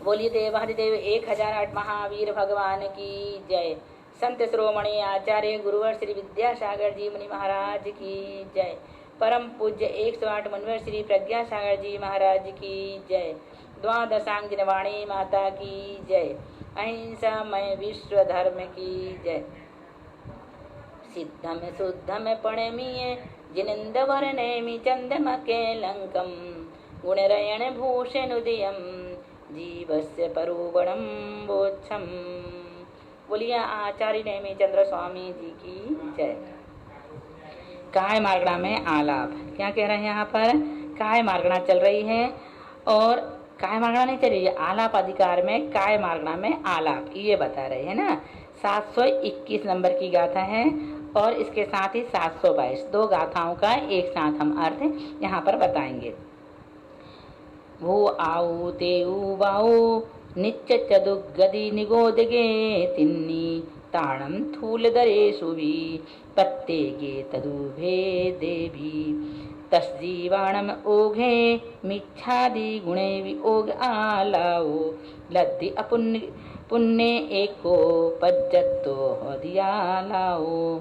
बोलिए देव हरिदेव 1008 महावीर भगवान की जय। संत श्रोमणी आचार्य गुरुवर श्री विद्यासागर जी मुनि महाराज की जय। परम पूज्य 108 मुनिवर श्री प्रज्ञा सागर जी महाराज की जय। द्वादशांगिन वाणी माता की जय। अहिंसामय विश्व धर्म की जय। सिद्धम शुद्धम पणमीय जिनिंद वर्णेमि चंदमके लंकम गुणरयण भूषणुदयम जीवस्य परुवणम बोच्छम। बोलिए आचार्य नेमि चंद्र स्वामी जी की जय। काय मार्गणा में आलाप क्या कह रहे हैं यहाँ पर? काय मार्गणा चल रही है और काय मार्गणा नहीं चल रही है, आलाप अधिकार में काय मार्गणा में आलाप ये बता रहे हैं ना। 721 नंबर की गाथा है और इसके साथ ही 722 दो गाथाओं का एक साथ हम अर्थ यहाँ पर बताएंगे। भू आऊ तेऊ बाऊ निच्च चदुगदि निगोदगे तिन्नी ताणम थूल दरे सुवी पत्ते गे तदुभे देवी तस्जीवाणम ओघे मिच्छादि गुणे विओग आलाओ लद्दि अपुण्य पुण्य एको पज्जतो हदियालाओ।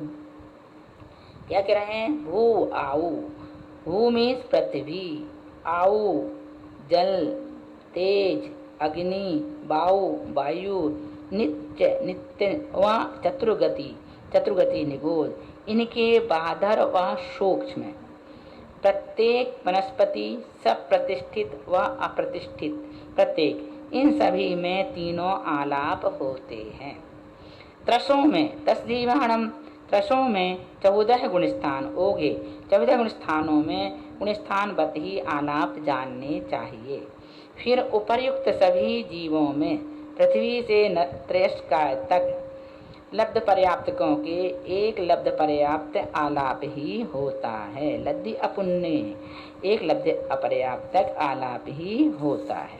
क्या कह रहे हैं? भू आऊ, भू मीन्स पृथ्वी, आऊ जल, तेज अग्नि, वायु वायु, नित्य नित्य व चतुर्गति चतुर्गति निगोद, इनके बाधर व सूक्ष्म प्रत्येक वनस्पति सब प्रतिष्ठित व अप्रतिष्ठित प्रत्येक इन सभी में तीनों आलाप होते हैं। त्रसों में तस्दीवाणम त्रसों में 14 गुणस्थान ओगे 14 गुणस्थानों में गुणस्थानवत ही आलाप जानने चाहिए। फिर उपर्युक्त सभी जीवों में पृथ्वी से त्रयस्कार तक लब्ध पर्याप्तकों के एक लब्ध पर्याप्त आलाप ही होता है। लब्धि अपुण्य एक लब्ध अपर्याप्तक आलाप ही होता है।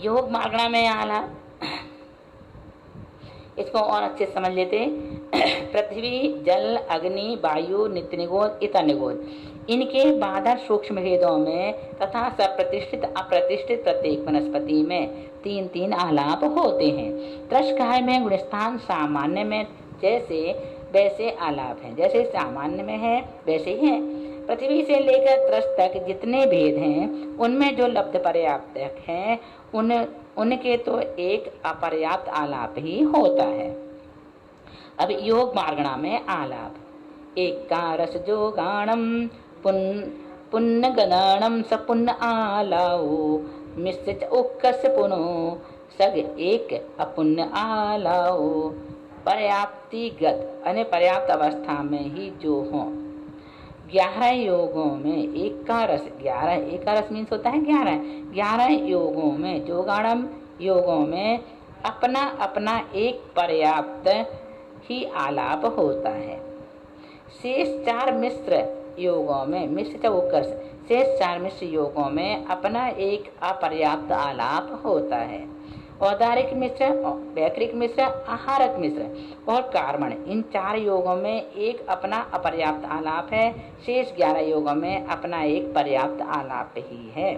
योग मार्गणा में आलाप इसको और अच्छे समझ लेते। पृथ्वी जल अग्नि वायु नित्य निगोद इत निगोद इनके बाधर सूक्ष्म भेदों में तथा सप्रतिष्ठित अप्रतिष्ठित प्रत्येक वनस्पति में तीन तीन आलाप होते हैं। त्रस्काय में गुणस्थान सामान्य में जैसे वैसे आलाप हैं, जैसे सामान्य में है वैसे ही है। पृथ्वी से लेकर त्रस तक जितने भेद हैं उनमें जो लब्ध पर्याप्त हैं उनके तो एक अपर्याप्त आलाप ही होता है। अब योग मार्गणा में आलाप एक कारस जो गाणम पुण्य गदाणम सपुण्य आलाओ मिश्रित उक्कस पुनो सग एक अपुण्य आलाओ पर्याप्तिगत अने पर्याप्त अवस्था में ही जो हो। 11 योगों में एक का रस 11 एक का रस मीन्स होता है 11 योगों में जोगाणम योगों में अपना अपना एक पर्याप्त ही आलाप होता है। शेष 4 मिश्र योगों में मिश्र उकर्ष शेष 4 मिश्र योगों में अपना एक अपर्याप्त आलाप होता है। औदारिक मिश्र, वैकृक मिश्र, आहारक मिश्र और कार्मण इन 4 योगों में एक अपना अपर्याप्त आलाप है। शेष 11 योगों में अपना एक पर्याप्त आलाप ही है।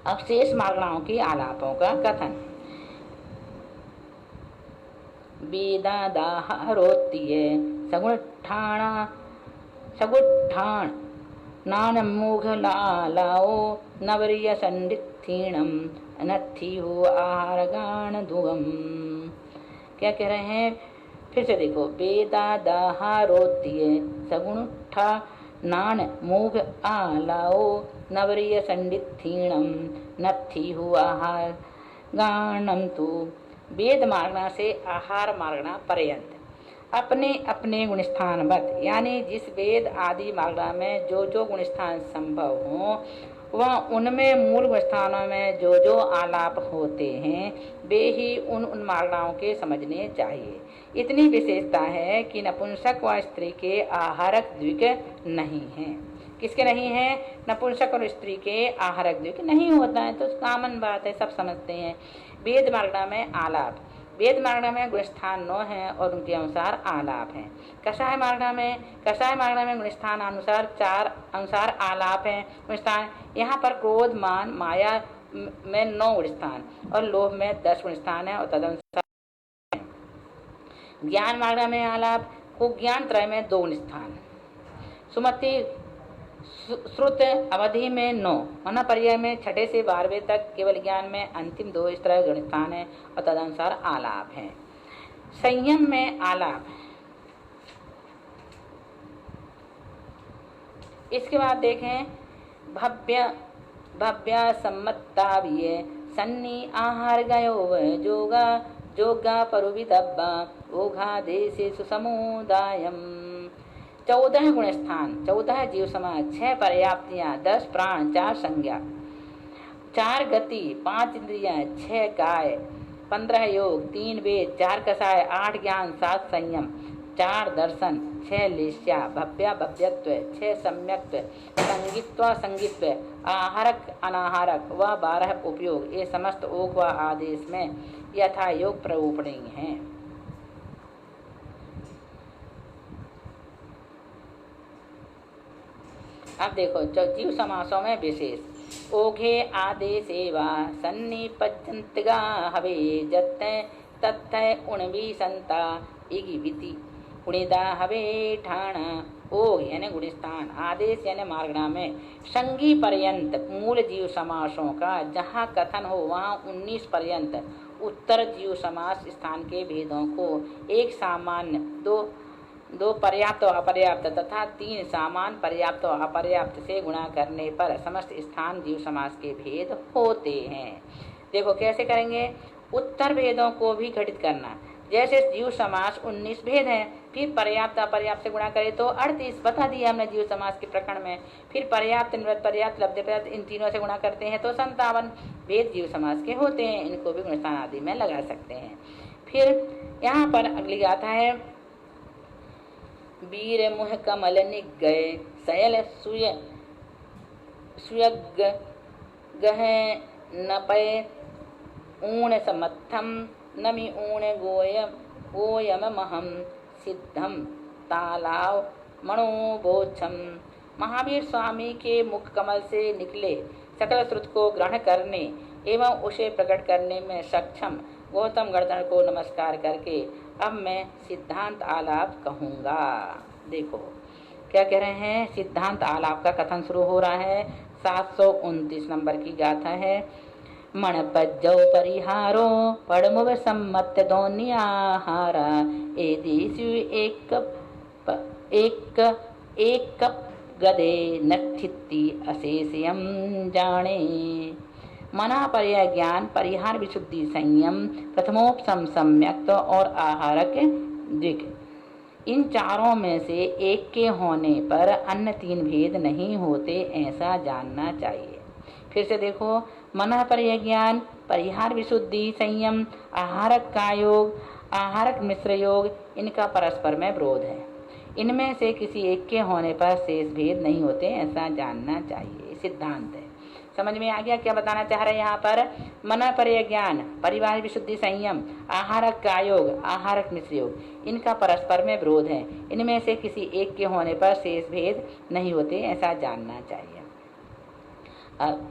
अब शेष मार्गणाओं की आलापों का कथन। वेदादाहारोत्तीय सगुठाण नानमूघलालाओ नवरिय संडिथीणम अनथी हो आहार गान धुवम। क्या कह रहे हैं? फिर से देखो। वेदादाहारोत्तीय सगुणा नान मूघ आलाओ नवरिय संडिथीणम नथी हो आहार गानम तु। वेद मार्गणा से आहार मार्गणा पर्यंत अपने अपने गुणस्थानवत यानी जिस वेद आदि मार्गणा में जो जो गुणस्थान संभव हो वह उनमें मूल गुणस्थानों में जो जो आलाप होते हैं वे ही उन मार्गणाओं के समझने चाहिए। इतनी विशेषता है कि नपुंसक व स्त्री के आहारक द्विक नहीं है। किसके नहीं है? नपुंसक और स्त्री के आहारक द्विक नहीं होता है, तो कॉमन बात है, सब समझते हैं। वेद मार्गणा में आलाप वेद मार्गणा में गुणस्थान 9 है और उनके अनुसार आलाप है। कषाय मार्गणा में गुणस्थान अनुसार 4 अनुसार आलाप है। गुणस्थान यहाँ पर क्रोध मान माया में 9 गुण स्थान और लोभ में 10 गुण स्थान है और तदनुसार ज्ञान मार्ग में आलाप को ज्ञान त्रय में 2 गुण स्थान, सुमति श्रुत अवधि में 9, मन पर्याय में 6 से 12वें तक, केवल ज्ञान में अंतिम 2 इस तरह गुण स्थान है और तदनुसार आलाप है। संयम में आलाप। इसके बाद देखें भव्य सम्मत्ताविये सन्नी आहार गयो जोगा जोगा परुवितब्बा ओघा देशे सुसमुदायम। 14 गुण स्थान, 14 जीव समाज, 6 पर्याप्तियां, 10 प्राण, 4 संज्ञा, 4 गति, 5 इंद्रियां, 6 काय, 15 योग, 3 वेद, 4 कसाय, 8 ज्ञान, 7 संयम, 4 दर्शन, 6 लेस्या, भव्या भव्यत्व, 6 सम्यक्त्व, संगीत्वा संगीत्व, आहारक अनाहारक व 12 उपयोग, ये समस्त ओघ व आदेश में यथा योग प्ररूपणी है। अब देखो जीव समासों में विशेष ओघे आदेशे वा सन्निपज्जन्तगा हवे जत्ते तत्ते उणवी संता इगी विति उणिदा हवे ठाणा। ओघ यानी गुणस्थान, आदेश यानी मार्गणा में संगी पर्यंत मूल जीव समासों का जहाँ कथन हो वहाँ 19 पर्यंत उत्तर जीव समास स्थान के भेदों को एक सामान्य, दो पर्याप्त और अपर्याप्त तथा 3 सामान्य पर्याप्त और अपर्याप्त से गुणा करने पर समस्त स्थान जीव समास के भेद होते हैं। देखो कैसे करेंगे, उत्तर भेदों को भी घटित करना। जैसे जीव समास 19 भेद हैं, फिर पर्याप्त अपर्याप्त से गुणा करें तो 38 बता दिया हमने जीव समास के प्रकरण में। फिर पर्याप्त, निवृत्त, पर्याप्त, लब्ध पर्याप्त, इन तीनों से गुणा करते हैं तो 57 भेद जीव समास के होते हैं। इनको भी गुणस्थान आदि में लगा सकते हैं। फिर यहाँ पर अगली गाथा है वीर मुह कमल निगय सयल सुयग गहे नपय ऊण समर्थम नमि ऊण गोयम महम सिद्धम तालाव मनोबोच्छम। महावीर स्वामी के मुख कमल से निकले सकल श्रुत को ग्रहण करने एवं उसे प्रकट करने में सक्षम गौतम गर्दन को नमस्कार करके अब मैं सिद्धांत आलाप कहूँगा। देखो क्या कह रहे हैं, सिद्धांत आलाप का कथन शुरू हो रहा है। 729 नंबर की गाथा है। मणपज्जौ परिहारो पड़मुव सम्मत दोनियाहारा एदिशु एक गदे नक्षिति अशेषयम जाने। मना पर्याय ज्ञान, परिहार विशुद्धि, संयम, प्रथमोपसम सम्यक्त और आहारक द्विग। इन चारों में से एक के होने पर अन्य 3 भेद नहीं होते, ऐसा जानना चाहिए। फिर से देखो, मना पर्याय ज्ञान, परिहार विशुद्धि, संयम, आहारक का योग, आहारक मिश्र योग, इनका परस्पर में विरोध है। इनमें से किसी एक के होने पर शेष भेद नहीं होते, ऐसा जानना चाहिए। सिद्धांत है, समझ में आ गया क्या बताना चाह रहे हैं यहाँ पर। मन पर्याय ज्ञान, परिवार विशुद्धि, संयम, आहारक का योग, आहारक मिश्र योग, इनका परस्पर में विरोध है। इनमें से किसी एक के होने पर शेष भेद नहीं होते, ऐसा जानना चाहिए। अब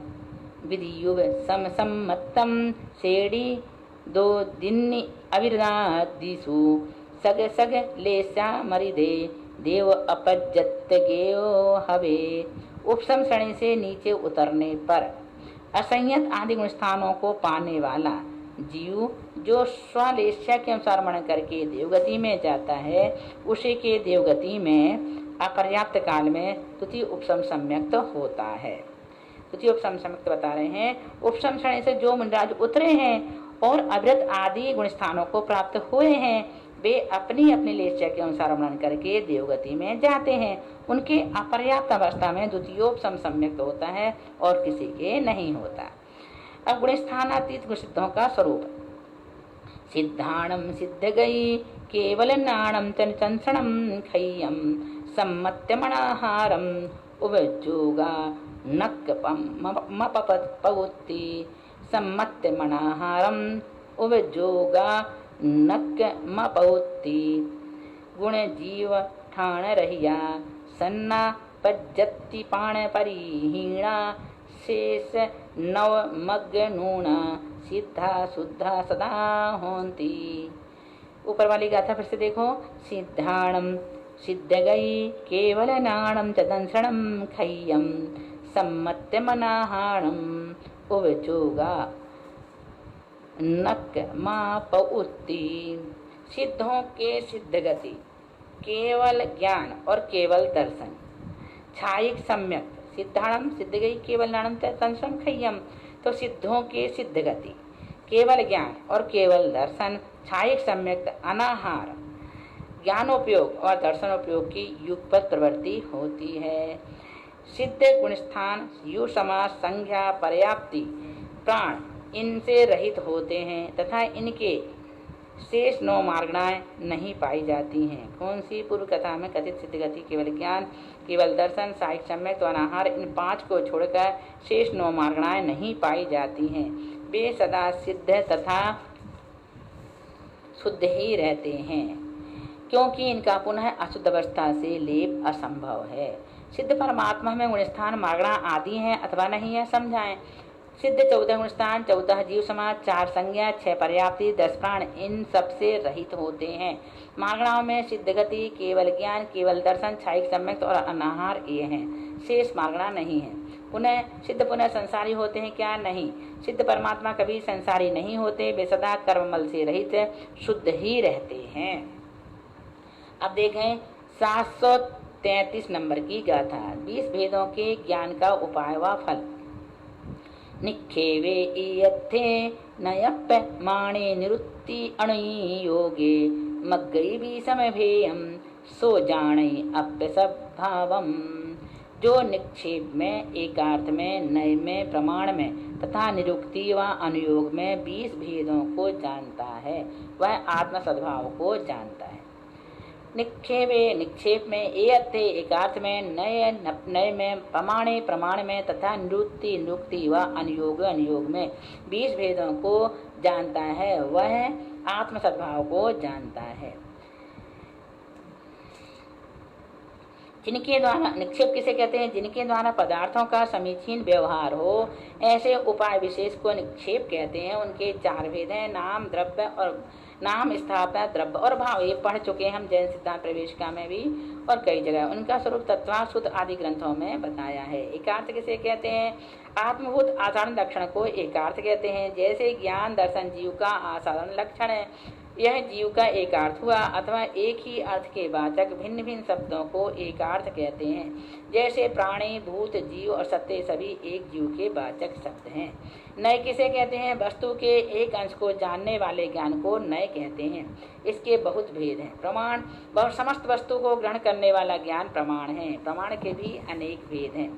विधि युग सम्मतम शेड़ी 2 दिन अविरदादिशु सग सग लेसा मरिदे देव अपजत गेयो हवे। उपसम श्रेणी से नीचे उतरने पर असंयत आदि गुण स्थानों को पाने वाला जीव जो स्वलेस्या के अनुसार मनन करके देवगति में जाता है, उसी के देवगति में अपर्याप्त काल में तृतीय उपसम सम्यक्त होता है। तृतीय उपसम सम्यक्त बता रहे हैं, उपसम श्रेणी से जो मुनिराज उतरे हैं और अविरत आदि गुण स्थानों को प्राप्त हुए हैं, वे अपनी अपनी लेस्या के अनुसार मनन करके देवगति में जाते हैं। उनके अपर्याप्त अवस्था में द्वितीयोपसम सम्यक्त होता है और किसी के नहीं होता। अब गुण स्थानातीत गुण सिद्धों का स्वरूप। सिद्धाणम सिद्ध गई केवल नाणम चंसणम खय्यम सम्मत्य मणाहारम उवजोगा नक्कपौत्ति सम्मत्य मणाहारम उवजोगा नक्कमपौत्ति। गुण जीव ठाण रहिया सन्ना पज्जति पाण परिहीणा शेष नवमग्न नूना सिद्धा शुद्धा सदा होंती। ऊपर वाली गाथा फिर से देखो। सिद्धाणम सिद्ध गई केवल नाणम च दंसणम खय्यम सम्मत्य मनाहाणम उवचोगा नक माप उत्ती। सिद्धों के सिद्ध गति, केवल ज्ञान और केवल दर्शन, छायिक सम्यक सिद्धाणम सिद्ध गई केवल नाणम तंसम खय्यम। तो सिद्धों के सिद्ध गति, केवल ज्ञान और केवल दर्शन, छायिक सम्यक अनाहार, ज्ञानोपयोग और दर्शनोपयोग की युगपत प्रवृत्ति होती है। सिद्ध गुणस्थान यु समास संज्ञा पर्याप्ति प्राण इनसे रहित होते हैं तथा इनके शेष 9 मार्गणाएं नहीं पाई जाती हैं। कौन सी? पूर्व कथा में कथित सिद्ध गति, केवल ज्ञान, केवल दर्शन, साहिक सम्यक तो अनाहार, इन 5 को छोड़कर शेष 9 मार्गणाएं नहीं पाई जाती हैं। वे सदा सिद्ध तथा शुद्ध ही रहते हैं, क्योंकि इनका पुनः अशुद्ध अवस्था से लेप असंभव है। सिद्ध परमात्मा में गुणस्थान मार्गणा आदि हैं अथवा नहीं है, समझाएं। सिद्ध 14 गुणस्थान, 14 जीव समाज, 4 संज्ञा, 6 पर्याप्ति, 10 प्राण, इन सबसे रहित होते हैं। मार्गणाओं में सिद्ध गति, केवल ज्ञान, केवल दर्शन, छायिक सम्यक और अनाहार ये हैं, शेष मार्गणा नहीं है। पुनः सिद्ध पुनः संसारी होते हैं क्या? नहीं। सिद्ध परमात्मा कभी संसारी नहीं होते, वे सदा कर्ममल से रहित शुद्ध ही रहते हैं। अब देखें 733 नंबर की गाथा। 20 भेदों के ज्ञान का उपाय व फल। निखेवे इयत्थे नयप्प माणे निरुत्ति अणुई योगे मग्गई भी समभेयम सो जाणई अप्य सब भावम। जो निक्षेप में, एकार्थ में, नय में, प्रमाण में तथा निरुक्ति व अनुयोग में 20 भेदों को जानता है, वह आत्म सद्भाव को जानता है। निक्षेपे निक्षेप में, एयत्थे एकार्थ में, नय में, प्रमाणे प्रमाण में तथा निरुक्ति निरुक्ति व अनुयोग अनुयोग में 20 भेदों को जानता है, वह आत्म सद्भाव को जानता है। जिनके द्वारा, निक्षेप किसे कहते हैं? जिनके द्वारा पदार्थों का समीचीन व्यवहार हो, ऐसे उपाय विशेष को निक्षेप कहते हैं। उनके 4 भेद हैं, नाम, द्रव्य और नाम, स्थापना, द्रव्य और भाव। ये पढ़ चुके हैं हम जैन सिद्धांत प्रवेशिका में भी और कई जगह। उनका स्वरूप तत्वासुत आदि ग्रंथों में बताया है। एकार्थ किसे कहते हैं? आत्मभूत आचरण लक्षण को एकार्थ कहते हैं। जैसे ज्ञान दर्शन जीव का आसारण लक्षण है, यह जीव का एकार्थ हुआ, अथवा एक ही अर्थ के वाचक भिन्न भिन्न शब्दों को एकार्थ कहते हैं। जैसे प्राणी, भूत, जीव और सत्य सभी एक जीव के वाचक शब्द हैं। नय किसे कहते हैं? वस्तु के एक अंश को जानने वाले ज्ञान को नय कहते हैं। इसके बहुत भेद हैं। प्रमाण, बहुत समस्त वस्तु को ग्रहण करने वाला ज्ञान प्रमाण है। प्रमाण के भी अनेक भेद हैं।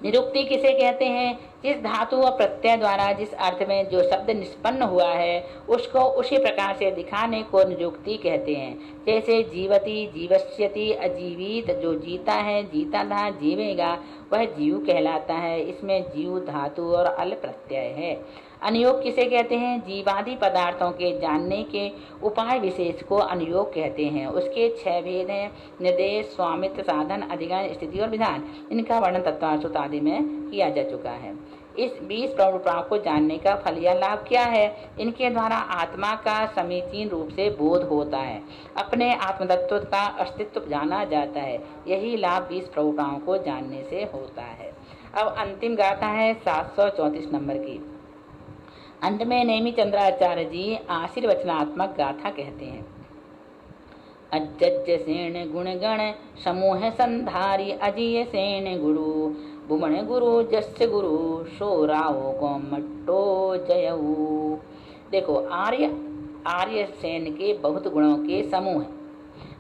निरुक्ति किसे कहते हैं? जिस धातु व प्रत्यय द्वारा जिस अर्थ में जो शब्द निष्पन्न हुआ है उसको उसी प्रकार से दिखाने को निरुक्ति कहते हैं। जैसे जीवति, जीवस्यति, अजीवित, जो जीता है, जीता था, जीवेगा, वह जीव कहलाता है। इसमें जीव धातु और अल प्रत्यय है। अनुयोग किसे कहते हैं? जीवादि पदार्थों के जानने के उपाय विशेष को अनुयोग कहते हैं। उसके 6 भेद हैं, निर्देश, स्वामित्व, साधन, अधिगम, स्थिति और विधान। इनका वर्णन तत्वासुत आदि में किया जा चुका है। इस 20 प्रवृत्तियों को जानने का फल या लाभ क्या है? इनके द्वारा आत्मा का समीचीन रूप से बोध होता है, अपने आत्मतत्व का अस्तित्व जाना जाता है। यही लाभ 20 प्रवृत्तियों को जानने से होता है। अब अंतिम गाथा है 734 नंबर की। अंत में नेमी चंद्राचार्य जी आशीर्वचनात्मक गाथा कहते हैं। अज्जज्य सेन गुण गण समूह संधारी अजीय सेन गुरु भुवन गुरु जस्य गुरु सो राव गोमट्टो जयऊ। देखो, आर्य सेन के बहुत गुणों के समूह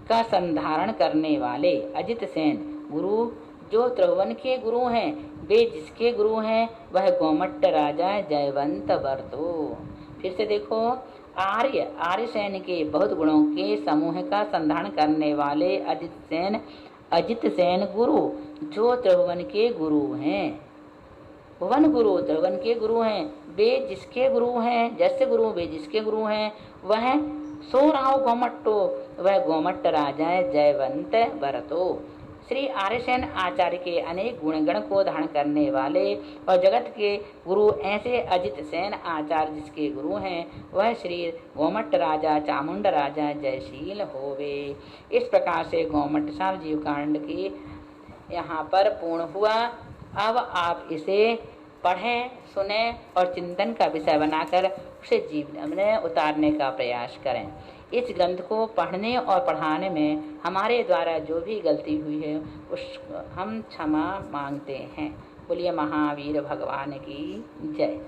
का संधारण करने वाले अजित सेन गुरु, जो त्रिभुवन के गुरु हैं, वे जिसके गुरु हैं वह गोमट्ट राजा जयवंत वर्तो। फिर से देखो, आर्य सेन के बहुत गुणों के समूह का संधारण करने वाले अजित सेन गुरु, जो त्रिभुवन के गुरु हैं। भुवन गुरु त्रिभुवन के गुरु हैं, वे जिसके गुरु हैं, जैसे गुरु वे जिसके गुरु हैं, वह सो राव गोमट्टो, वह गोमट्ट राजा है जयवंत वर्तो। श्री आर्यसेन आचार्य के अनेक गुणगण को धारण करने वाले और जगत के गुरु ऐसे अजित सेन आचार्य जिसके गुरु हैं वह श्री गोमट राजा चामुंड राजा जयशील होवे। इस प्रकार से गोमट सार जीव कांड की यहाँ पर पूर्ण हुआ। अब आप इसे पढ़ें, सुने और चिंतन का विषय बनाकर उसे जीवन में उतारने का प्रयास करें। इस ग्रंथ को पढ़ने और पढ़ाने में हमारे द्वारा जो भी गलती हुई है उस हम क्षमा मांगते हैं। बोलिए महावीर भगवान की जय।